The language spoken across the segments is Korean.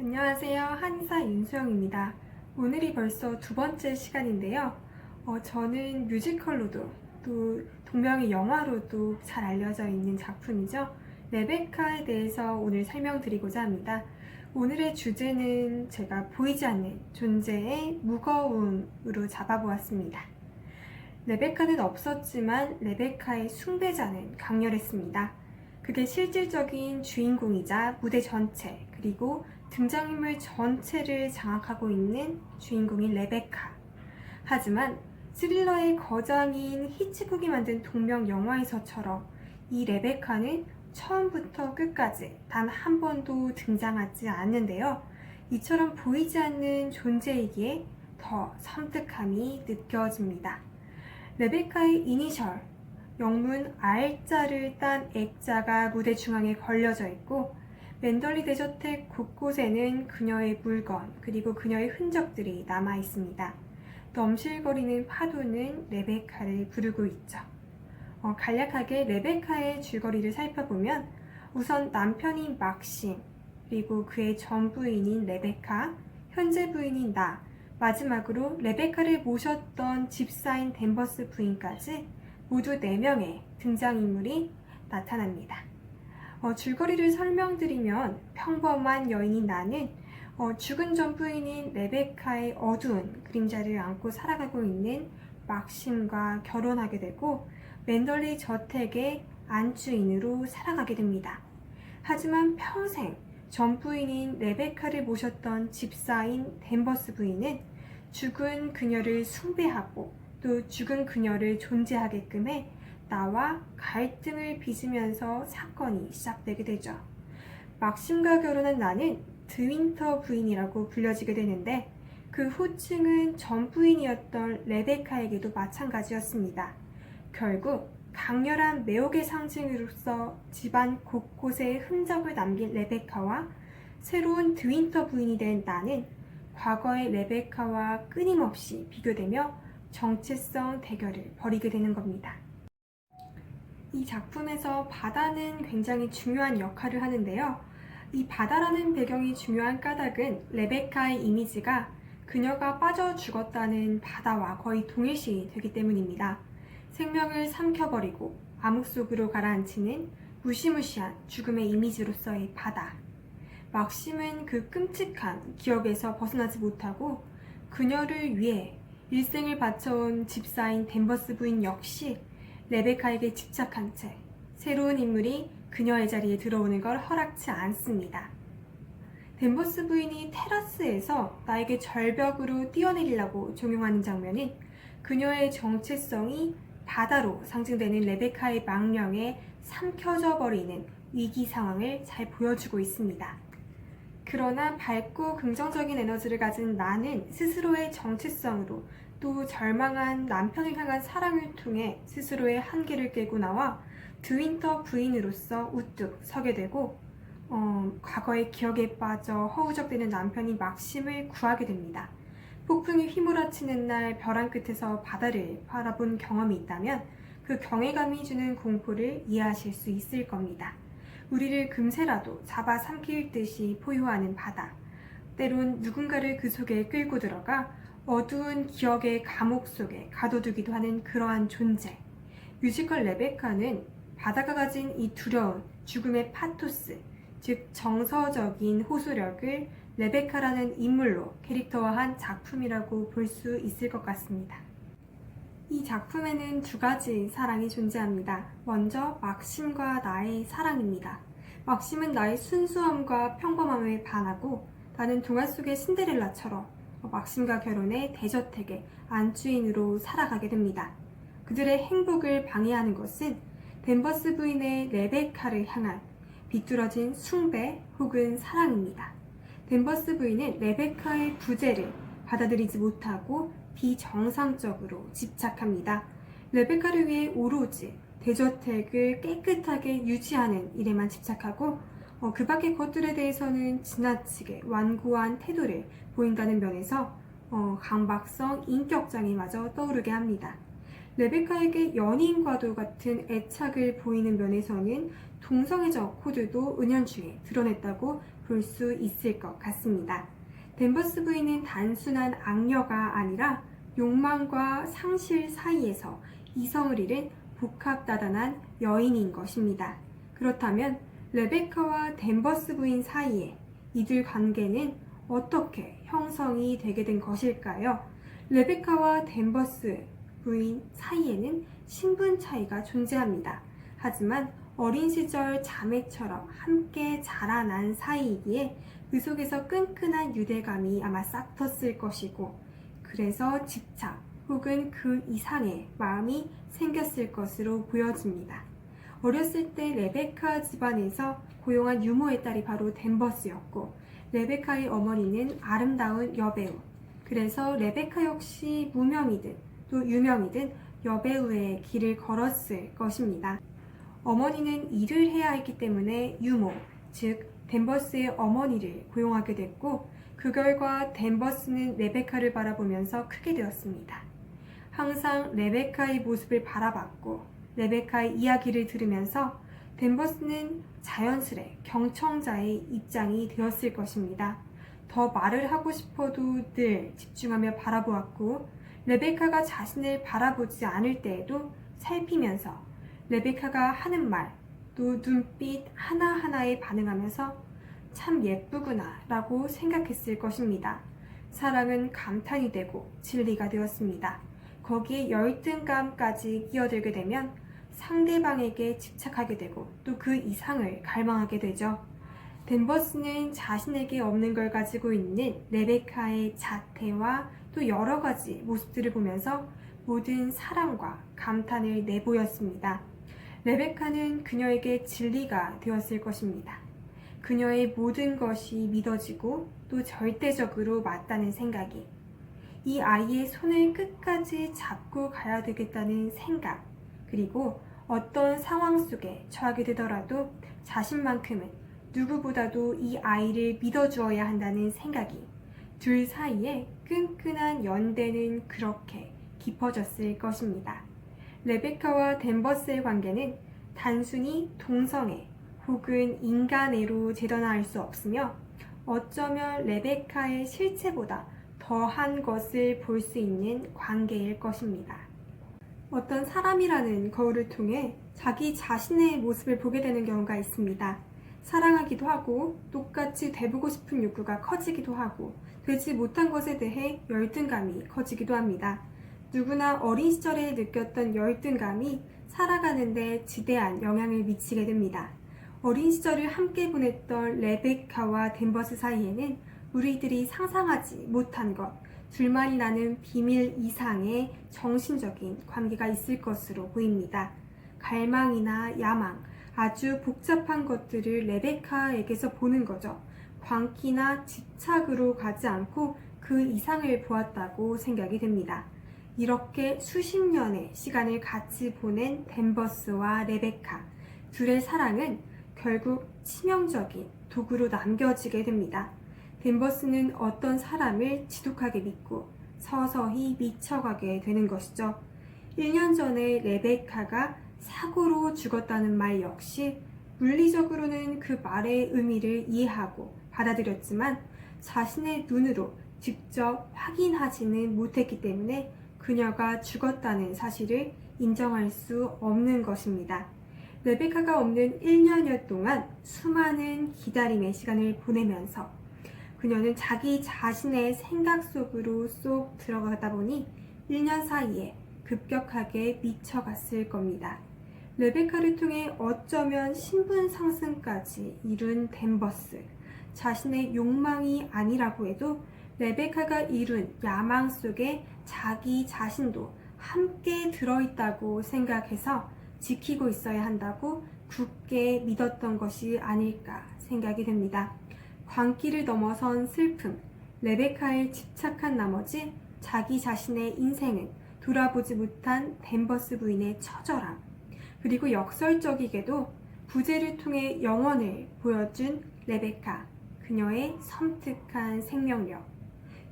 안녕하세요. 한의사 윤수영입니다. 오늘이 벌써 두 번째 시간인데요. 저는 뮤지컬로도 또 동명의 영화로도 잘 알려져 있는 작품이죠. 레베카에 대해서 오늘 설명드리고자 합니다. 오늘의 주제는 제가 보이지 않는 존재의 무거움으로 잡아보았습니다. 레베카는 없었지만 레베카의 숭배자는 강렬했습니다. 그게 실질적인 주인공이자 무대 전체 그리고 등장인물 전체를 장악하고 있는 주인공인 레베카. 하지만 스릴러의 거장인 히치콕이 만든 동명 영화에서처럼 이 레베카는 처음부터 끝까지 단 한 번도 등장하지 않는데요. 이처럼 보이지 않는 존재이기에 더 섬뜩함이 느껴집니다. 레베카의 이니셜, 영문 R자를 딴 액자가 무대 중앙에 걸려져 있고 맨덜리 대저택 곳곳에는 그녀의 물건 그리고 그녀의 흔적들이 남아 있습니다. 넘실거리는 파도는 레베카를 부르고 있죠. 간략하게 레베카의 줄거리를 살펴보면 우선 남편인 막심, 그리고 그의 전 부인인 레베카, 현재 부인인 나, 마지막으로 레베카를 모셨던 집사인 댄버스 부인까지 모두 4명의 등장인물이 나타납니다. 줄거리를 설명드리면 평범한 여인인 나는 죽은 전 부인인 레베카의 어두운 그림자를 안고 살아가고 있는 막심과 결혼하게 되고 맨덜리 저택의 안주인으로 살아가게 됩니다. 하지만 평생 전 부인인 레베카를 모셨던 집사인 댄버스 부인은 죽은 그녀를 숭배하고 또 죽은 그녀를 존재하게끔 해 나와 갈등을 빚으면서 사건이 시작되게 되죠. 막심과 결혼한 나는 드윈터 부인이라고 불려지게 되는데 그 호칭은 전 부인이었던 레베카에게도 마찬가지였습니다. 결국 강렬한 매혹의 상징으로서 집안 곳곳에 흔적을 남긴 레베카와 새로운 드윈터 부인이 된 나는 과거의 레베카와 끊임없이 비교되며 정체성 대결을 벌이게 되는 겁니다. 이 작품에서 바다는 굉장히 중요한 역할을 하는데요. 이 바다라는 배경이 중요한 까닭은 레베카의 이미지가 그녀가 빠져 죽었다는 바다와 거의 동일시 되기 때문입니다. 생명을 삼켜버리고 암흑 속으로 가라앉히는 무시무시한 죽음의 이미지로서의 바다. 막심은 그 끔찍한 기억에서 벗어나지 못하고 그녀를 위해 일생을 바쳐온 집사인 댄버스 부인 역시 레베카에게 집착한 채 새로운 인물이 그녀의 자리에 들어오는 걸 허락치 않습니다. 댄버스 부인이 테라스에서 나에게 절벽으로 뛰어내리려고 종용하는 장면은 그녀의 정체성이 바다로 상징되는 레베카의 망령에 삼켜져 버리는 위기 상황을 잘 보여주고 있습니다. 그러나 밝고 긍정적인 에너지를 가진 나는 스스로의 정체성으로 또 절망한 남편을 향한 사랑을 통해 스스로의 한계를 깨고 나와 드윈터 부인으로서 우뚝 서게 되고 과거의 기억에 빠져 허우적대는 남편이 막심을 구하게 됩니다. 폭풍이 휘몰아치는 날 벼랑 끝에서 바다를 바라본 경험이 있다면 그 경외감이 주는 공포를 이해하실 수 있을 겁니다. 우리를 금세라도 잡아삼킬 듯이 포효하는 바다. 때론 누군가를 그 속에 끌고 들어가 어두운 기억의 감옥 속에 가둬두기도 하는 그러한 존재. 뮤지컬 레베카는 바다가 가진 이 두려운 죽음의 파토스, 즉 정서적인 호소력을 레베카라는 인물로 캐릭터화한 작품이라고 볼 수 있을 것 같습니다. 이 작품에는 두 가지 사랑이 존재합니다. 먼저 막심과 나의 사랑입니다. 막심은 나의 순수함과 평범함에 반하고 나는 동화 속의 신데렐라처럼 막심과 결혼해 대저택의 안주인으로 살아가게 됩니다. 그들의 행복을 방해하는 것은 댄버스 부인의 레베카를 향한 비뚤어진 숭배 혹은 사랑입니다. 댄버스 부인은 레베카의 부재를 받아들이지 못하고 비정상적으로 집착합니다. 레베카를 위해 오로지 대저택을 깨끗하게 유지하는 일에만 집착하고 그 밖의 것들에 대해서는 지나치게 완고한 태도를 보인다는 면에서 강박성 인격장애마저 떠오르게 합니다. 레베카에게 연인과도 같은 애착을 보이는 면에서는 동성애적 코드도 은연중에 드러냈다고 볼 수 있을 것 같습니다. 댄버스 부인은 단순한 악녀가 아니라 욕망과 상실 사이에서 이성을 잃은 복합다단한 여인인 것입니다. 그렇다면 레베카와 댄버스 부인 사이에 이들 관계는 어떻게 형성이 되게 된 것일까요? 레베카와 댄버스 부인 사이에는 신분 차이가 존재합니다. 하지만 어린 시절 자매처럼 함께 자라난 사이이기에 그 속에서 끈끈한 유대감이 아마 싹텄을 것이고, 그래서 집착 혹은 그 이상의 마음이 생겼을 것으로 보여집니다. 어렸을 때 레베카 집안에서 고용한 유모의 딸이 바로 댄버스였고, 레베카의 어머니는 아름다운 여배우, 그래서 레베카 역시 무명이든 또 유명이든 여배우의 길을 걸었을 것입니다. 어머니는 일을 해야 했기 때문에 유모, 즉 댄버스의 어머니를 고용하게 됐고, 그 결과 댄버스는 레베카를 바라보면서 크게 되었습니다. 항상 레베카의 모습을 바라봤고 레베카의 이야기를 들으면서 댄버스는 자연스레 경청자의 입장이 되었을 것입니다. 더 말을 하고 싶어도 늘 집중하며 바라보았고, 레베카가 자신을 바라보지 않을 때에도 살피면서 레베카가 하는 말, 또 눈빛 하나하나에 반응하면서 참 예쁘구나 라고 생각했을 것입니다. 사랑은 감탄이 되고 진리가 되었습니다. 거기에 열등감까지 끼어들게 되면 상대방에게 집착하게 되고 또 그 이상을 갈망하게 되죠. 댄버스는 자신에게 없는 걸 가지고 있는 레베카의 자태와 또 여러 가지 모습들을 보면서 모든 사랑과 감탄을 내보였습니다. 레베카는 그녀에게 진리가 되었을 것입니다. 그녀의 모든 것이 믿어지고 또 절대적으로 맞다는 생각이, 이 아이의 손을 끝까지 잡고 가야 되겠다는 생각, 그리고 어떤 상황 속에 처하게 되더라도 자신만큼은 누구보다도 이 아이를 믿어주어야 한다는 생각이, 둘 사이에 끈끈한 연대는 그렇게 깊어졌을 것입니다. 레베카와 댄버스의 관계는 단순히 동성애 혹은 인간애로 재단할 수 없으며, 어쩌면 레베카의 실체보다 더한 것을 볼 수 있는 관계일 것입니다. 어떤 사람이라는 거울을 통해 자기 자신의 모습을 보게 되는 경우가 있습니다. 사랑하기도 하고 똑같이 돼보고 싶은 욕구가 커지기도 하고 되지 못한 것에 대해 열등감이 커지기도 합니다. 누구나 어린 시절에 느꼈던 열등감이 살아가는데 지대한 영향을 미치게 됩니다. 어린 시절을 함께 보냈던 레베카와 댄버스 사이에는 우리들이 상상하지 못한 것, 둘만이 나는 비밀 이상의 정신적인 관계가 있을 것으로 보입니다. 갈망이나 야망, 아주 복잡한 것들을 레베카에게서 보는 거죠. 광기나 집착으로 가지 않고 그 이상을 보았다고 생각이 됩니다. 이렇게 수십 년의 시간을 같이 보낸 댄버스와 레베카, 둘의 사랑은 결국 치명적인 도구로 남겨지게 됩니다. 댄버스는 어떤 사람을 지독하게 믿고 서서히 미쳐가게 되는 것이죠. 1년 전에 레베카가 사고로 죽었다는 말 역시 물리적으로는 그 말의 의미를 이해하고 받아들였지만 자신의 눈으로 직접 확인하지는 못했기 때문에 그녀가 죽었다는 사실을 인정할 수 없는 것입니다. 레베카가 없는 1년여 동안 수많은 기다림의 시간을 보내면서 그녀는 자기 자신의 생각 속으로 쏙 들어가다 보니 1년 사이에 급격하게 미쳐갔을 겁니다. 레베카를 통해 어쩌면 신분 상승까지 이룬 댄버스, 자신의 욕망이 아니라고 해도 레베카가 이룬 야망 속에 자기 자신도 함께 들어있다고 생각해서 지키고 있어야 한다고 굳게 믿었던 것이 아닐까 생각이 됩니다. 광기를 넘어선 슬픔, 레베카에 집착한 나머지 자기 자신의 인생은 돌아보지 못한 댄버스 부인의 처절함, 그리고 역설적이게도 부재를 통해 영혼을 보여준 레베카, 그녀의 섬뜩한 생명력,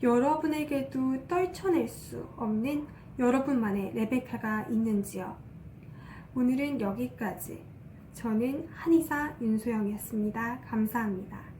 여러분에게도 떨쳐낼 수 없는 여러분만의 레베카가 있는지요? 오늘은 여기까지. 저는 한의사 윤소영이었습니다. 감사합니다.